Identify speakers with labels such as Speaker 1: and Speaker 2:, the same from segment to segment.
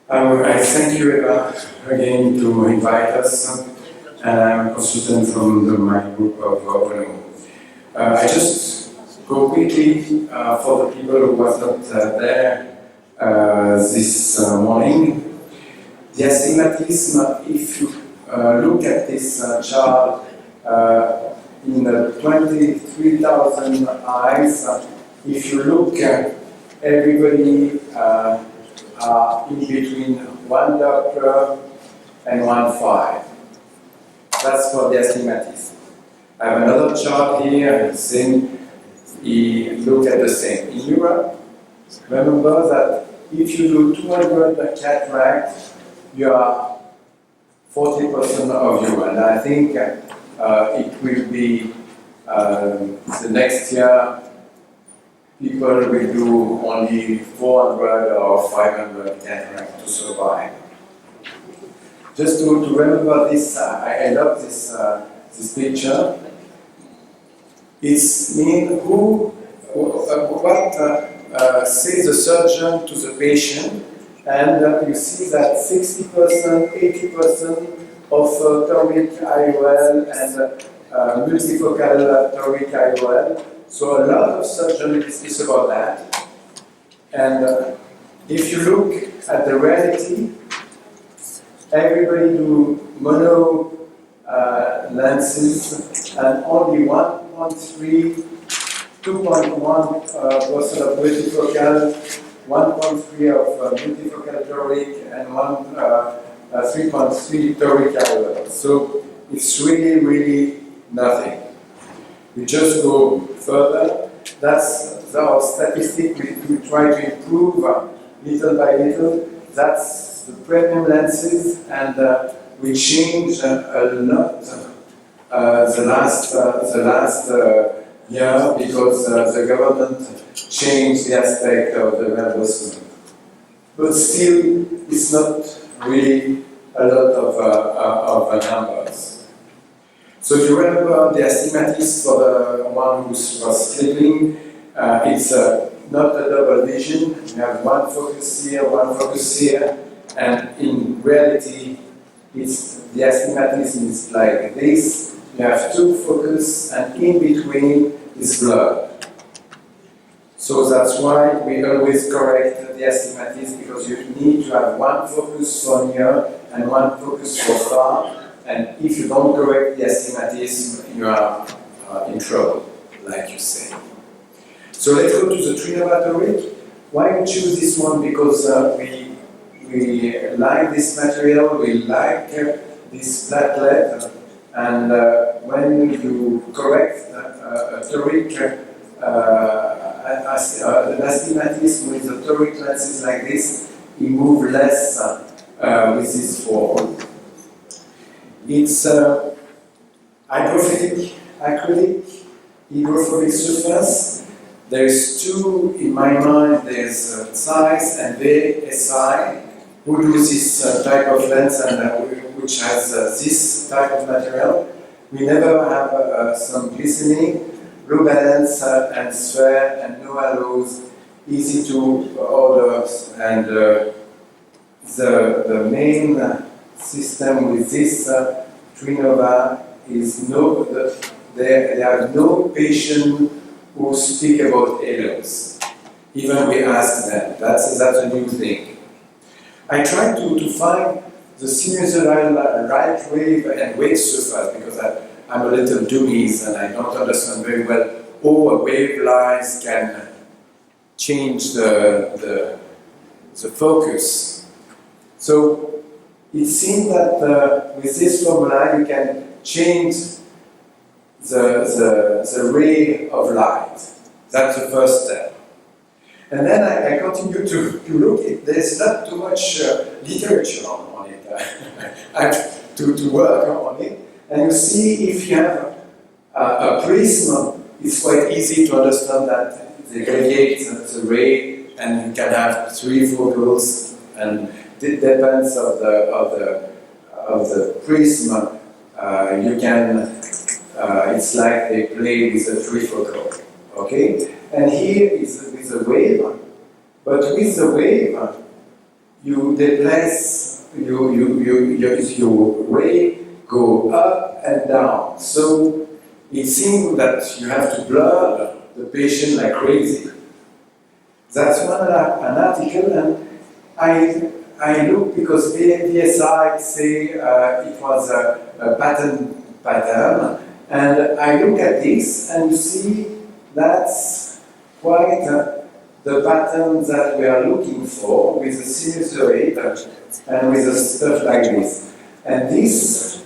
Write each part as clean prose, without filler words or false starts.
Speaker 1: I thank you again to invite us, and I'm a consultant from my group of Jérome. I just go quickly for the people who was not there this morning. The astigmatism, if you look at this chart in 23,000 eyes, if you look at everybody in between 1 doctor and 1.5. That's for the astigmatism. I have another chart here saying he look at the same. In Europe, remember that if you do 200 cataract, you are 40% of you, and I think it will be the next year. People will do only 400 or 500 cataract to survive. Just to remember this, I love this picture. It's mean what says the surgeon to the patient, and you see that 60%, 80% of toric IOL and multifocal toric IOL. So a lot of surgery is about that. And if you look at the reality, everybody do mono lenses, and only 1.3, 2.1% of multifocal, 1.3 of multifocal toric, and 3.3 toric IOL. So it's really nothing. We just go further. That's our statistic. We try to improve little by little. That's the premium lenses, and we change a lot the last year because the government changed the aspect of the reimbursement. But still, it's not really a lot of numbers. So you remember the astigmatism for the one who was sleeping. It's not a double vision. You have one focus here, and in reality, the astigmatism is like this. You have two focus, and in between is blurred. So that's why we always correct the astigmatism, because you need to have one focus for near and one focus for far. And if you don't correct the astigmatism, you are in trouble, like you say. So let's go to the Trinova toric. Why we choose this one? Because we like this material, we like this platelet, and when you correct a toric, an astigmatism with the toric lenses like this, it moves less with this form. It's hydrophobic acrylic, hydrophobic surface. There's two in my mind. There's Zeiss and VSI who do this type of lens and which has this type of material. We never have some glistening, blue balance and sphere and no halos, easy to order, and the main system with this Trinova is there are no patients who speak about halos. Even we ask them. That's a new thing. I tried to find the sinusoïdal light wave and wave surface because I'm a little dummies and I don't understand very well how a wave lines can change the focus. So it seems that with this formula you can change the ray of light. That's the first step. And then I continue to look. There's not too much literature on it. I have to work on it. And you see, if you have a prism, it's quite easy to understand that they radiate the ray, and you can have three focals, and it depends of the prism. You can. It's like they play with a trifocal. Okay, and here is with the wave, but with the wave you deplace, your ray go up and down. So it seems that you have to blur the patient like crazy. That's an article, and I look because VSI say it was a pattern, and I look at this and you see that's quite the pattern that we are looking for with the sinusoid and with the stuff like this. And this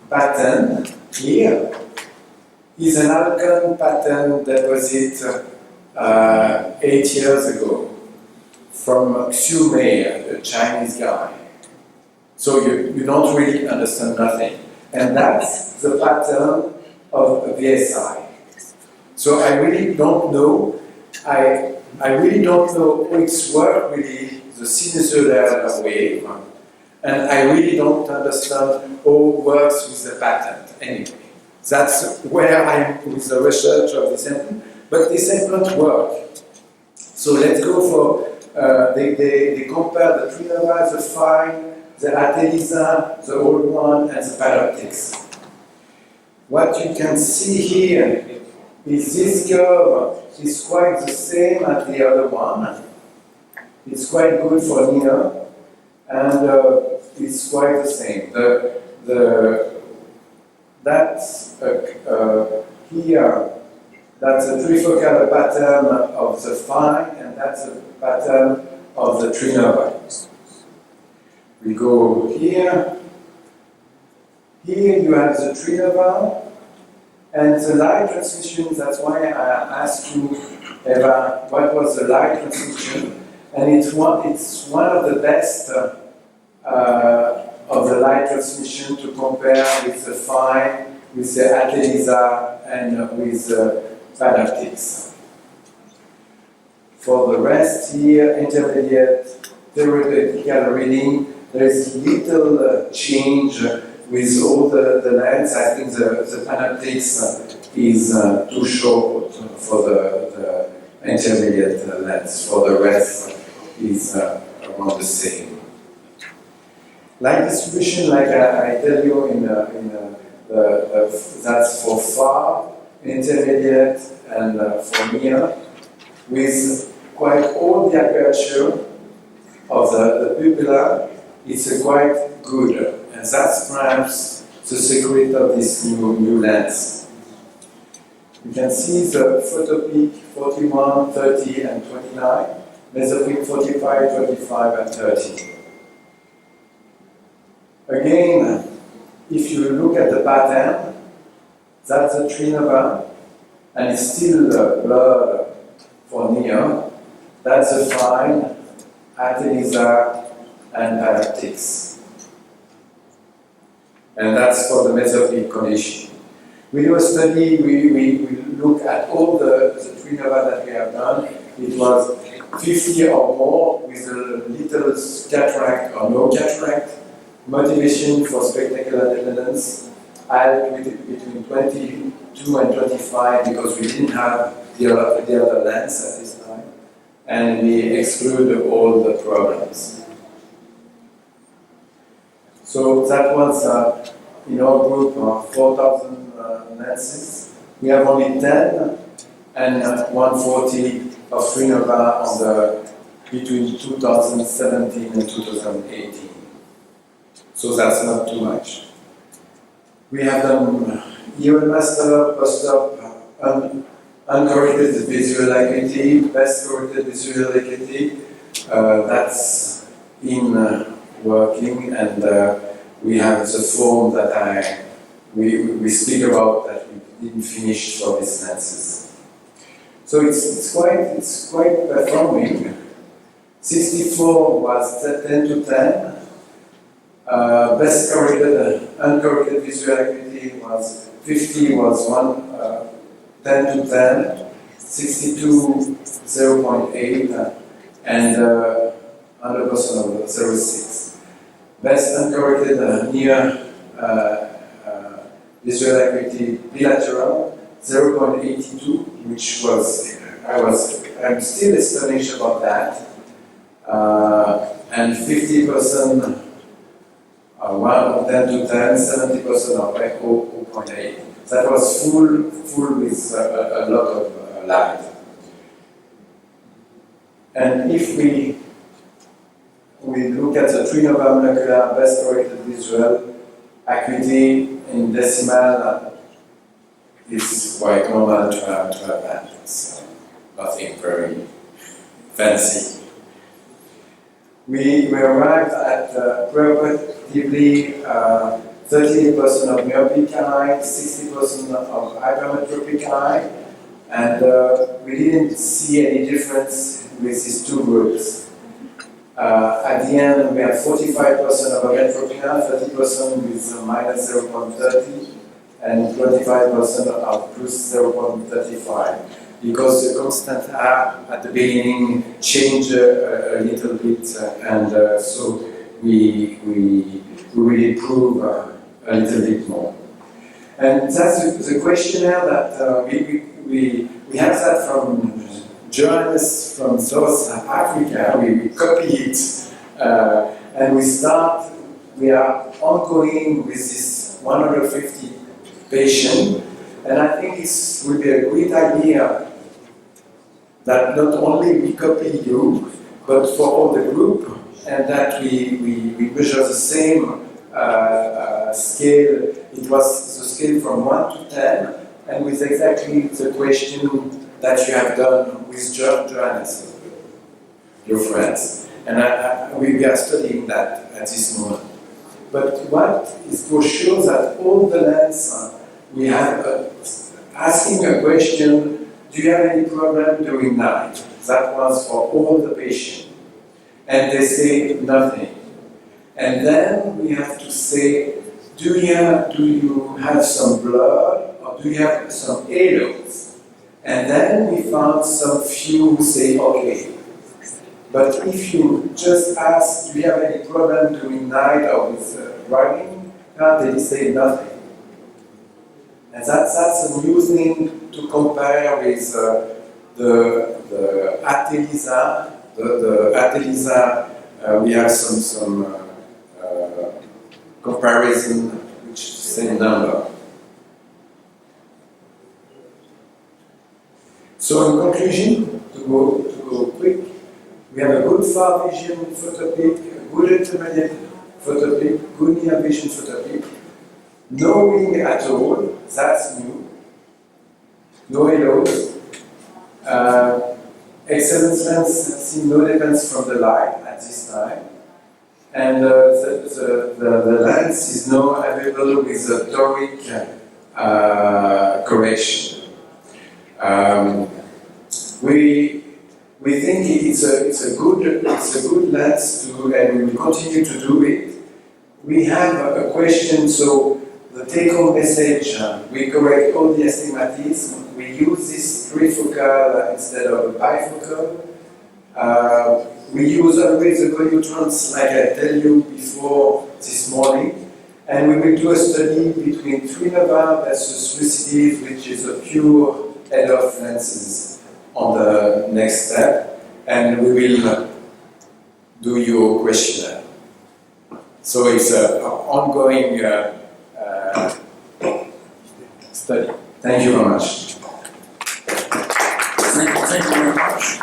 Speaker 1: pattern here is an Alcon pattern deposit 8 years ago from Xu Mei, a Chinese guy. So you don't really understand nothing. And that's the pattern of a VSI. So I really don't know, I really don't know how it's work really, the sinusoidal wave, and I really don't understand how it works with the pattern anyway. That's where I'm with the research of this implant, but this implant work. So let's go for, they compare the Trinova, the fine, the Atelisa, the old one, and the Photopic. What you can see here is this curve is quite the same as the other one. It's quite good for near, and it's quite the same. That's here. That's a trifocal pattern of the fine, and that's a pattern of the Trinova. We go here. Here you have the Trinova, and the light transmission. That's why I asked you, Eva, what was the light transmission? And it's one of the best of the light transmission to compare with the fine, with the Atelisa, and with the Photopic. For the rest here, intermediate theoretical reading, there is little change with all the lens. I think the Photopic is too short for the intermediate lens. For the rest, is around the same. Light distribution, like I tell you, that's for far, intermediate, and for near, with quite all the aperture of the pupilla, it's quite good, and that's perhaps the secret of this new lens. You can see the Photopic 41, 30, and 29, Mesopic 45, 25, and 30. Again, if you look at the pattern, that's a Trinova, and it's still blurred for near. That's a fine, Atelisa, and Photopic. And that's for the mesopic condition. We do a study, we look at all the Trinova that we have done. It was 50 or more with a little cataract or no cataract. Motivation for spectacular dependence. I had between 22 and 25 because we didn't have the other lens at this time. And we excluded all the problems. So that was in our group 4,000 lenses. We have only 10 and 140 of Trinova on between 2017 and 2018. So that's not too much. We have done even master, post-op, uncorrected visual acuity, best corrected visual acuity. That's in working, and we have the form that we speak about that we didn't finish for these lenses. So it's quite performing. 64 was 10 to 10. Best corrected, uncorrected visual acuity was 50 was 10 to 10, 62 0.8, and 100% of 0.6. Best uncorrected near visual acuity bilateral 0.82, which was I'm still astonished about that. and 50% 1 10 to 10, 70% of 0.8. That was full with a lot of light. And if we look at the Trinova molecular best corrected visual, acuity in decimal is quite normal to have that. It's nothing very fancy. We arrived at preoperatively 38% of myopic eye, 60% of hypermetropic eye, and we didn't see any difference with these two groups. At the end, we had 45% of metropia, 30% with minus 0.30, and 25% of plus 0.35. Because the constant R at the beginning changed a little bit, and so we will improve a little bit more. And that's the questionnaire that we have that from journalists from South Africa. We copy it, and we are ongoing with this 150 patient, and I think it would be a great idea that not only we copy you, but for all the group, and that we measure the same scale. It was the scale from 1 to 10, and with exactly the question that you have done with journalists, your friends. And we are studying that at this moment. But what is for sure that all the lens we have asking a question, do you have any problem during night? That was for all the patients. And they say nothing. And then we have to say, do you have some blood or do you have some halos? And then we found some few who say, okay. But if you just ask, do you have any problem during night or with driving, they say nothing. And that's a new thing to compare with the Atelisa. The Atelisa, we have some comparison which is the same number. So in conclusion, to go quick, we have a good far vision photopic, a good intermediate photopic, good near vision photopic, no wing at all, that's new, no halos, excellent lens, see no depends from the light at this time, and the lens is now available with a toric correction. We think it's a good lens to, and we will continue to do it. We have a question, so the take-home message, we correct all the astigmatism. We use this trifocal instead of a bifocal. We use always the polyutrons, like I tell you before this morning, and we will do a study between Trinova versus Lucidis, which is a pure head-off lenses, on the next step, and we will do your questionnaire. So it's an ongoing study. Thank you very much.
Speaker 2: Thank you very much.